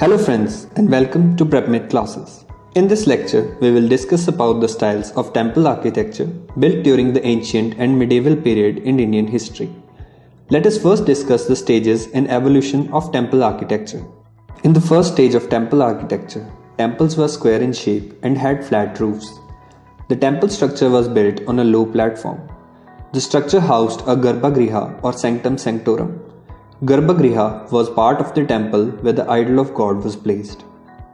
Hello friends and welcome to PrepMed classes. In this lecture, we will discuss about the styles of temple architecture built during the ancient and medieval period in Indian history. Let us first discuss the stages in evolution of temple architecture. In the first stage of temple architecture, temples were square in shape and had flat roofs. The temple structure was built on a low platform. The structure housed a Garbhagriha or sanctum sanctorum. Garbhagriha was part of the temple where the idol of God was placed.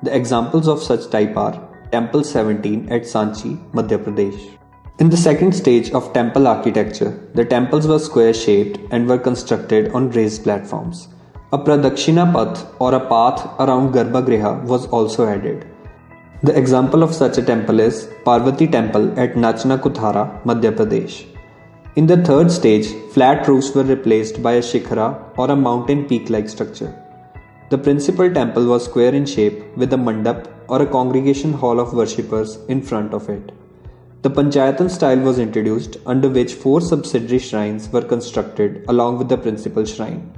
The examples of such type are Temple 17 at Sanchi, Madhya Pradesh. In the second stage of temple architecture, the temples were square shaped and were constructed on raised platforms. A Pradakshina Path or a path around Garbhagriha was also added. The example of such a temple is Parvati Temple at Nachna Kuthara, Madhya Pradesh. In the third stage, flat roofs were replaced by a shikhara or a mountain peak-like structure. The principal temple was square in shape with a mandap or a congregation hall of worshippers in front of it. The Panchayatan style was introduced, under which 4 subsidiary shrines were constructed along with the principal shrine.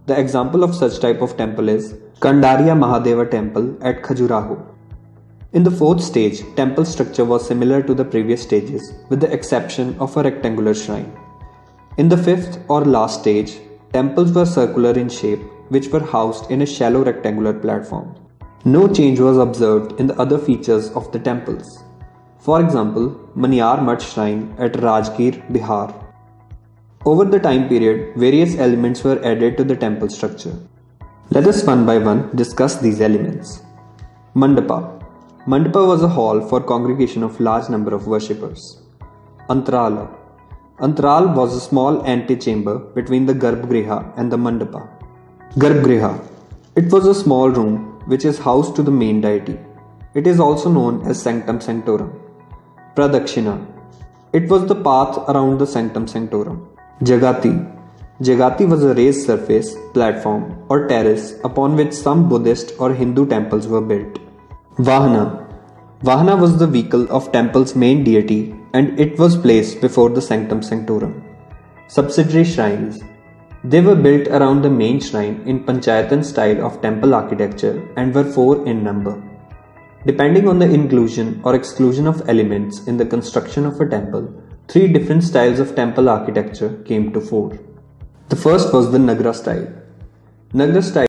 The example of such type of temple is Kandarya Mahadeva Temple at Khajuraho. In the fourth stage, temple structure was similar to the previous stages with the exception of a rectangular shrine. In the fifth or last stage, temples were circular in shape which were housed in a shallow rectangular platform. No change was observed in the other features of the temples. For example, Maniyar Mutt Shrine at Rajgir, Bihar. Over the time period, various elements were added to the temple structure. Let us one by one discuss these elements. Mandapa. Mandapa was a hall for congregation of large number of worshippers. Antarala. Antaral was a small antechamber between the Garbhagriha and the Mandapa. Garbhagriha. It was a small room which is housed to the main deity. It is also known as Sanctum Sanctorum. Pradakshina. It was the path around the Sanctum Sanctorum. Jagati. Jagati was a raised surface, platform or terrace upon which some Buddhist or Hindu temples were built. Vahana. Vahana was the vehicle of temple's main deity and it was placed before the Sanctum Sanctorum. Subsidiary shrines. They were built around the main shrine in Panchayatan style of temple architecture and were 4 in number. Depending on the inclusion or exclusion of elements in the construction of a temple, 3 different styles of temple architecture came to fore. The first was the Nagra style. Nagra style